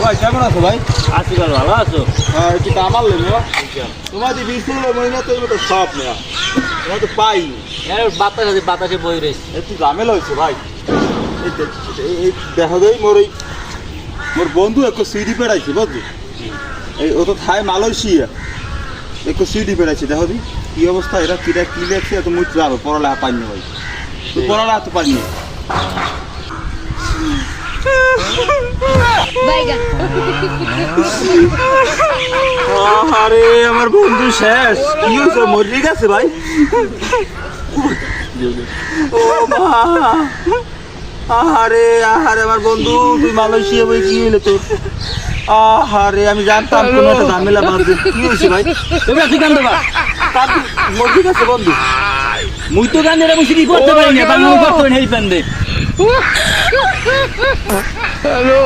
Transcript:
ভাই কেমন আছো ভাই? আছি ভালো, ভালো আছো? হ্যাঁ একটু কামাল নেওয়া তোমার যে বিশ মনে না তো এগুলো তো সব নেওয়া তোমার তো পাই বাতাসে বই রয়েছে। একটু ঝামেলা হয়েছে ভাই। এই দেখা দেয় মোর বন্ধু একটু সিডি পেড়াইছে বুঝলি, এই ও তো থাই মালয়েশিয়া একটু সিডি পেড়াইছে দেখো দি কি অবস্থা, এরা কিরা কি লেখছে এত মুখ যাবে পড়ালেখা পাইনি ভাই, তুই পড়ালেখা তো পাইনি। আরে আমার বন্ধু শেষ, কি হয়েছে মরে গেছে ভাই? ও মা, আহারে আহারে আমার বন্ধু তুই মালয়েশিয়া বই কি হইলে তোর? আহারে আমি জানতাম কোন একটা ঝামেলা বাঁধবে। কি হয়েছে ভাই? তুমি আছি কান্দো বা মরে গেছে বন্ধু? মুই তো গানের বসে কি করতে পারি না, বাংলা করতে পারি না এই প্যান্ডে। হ্যালো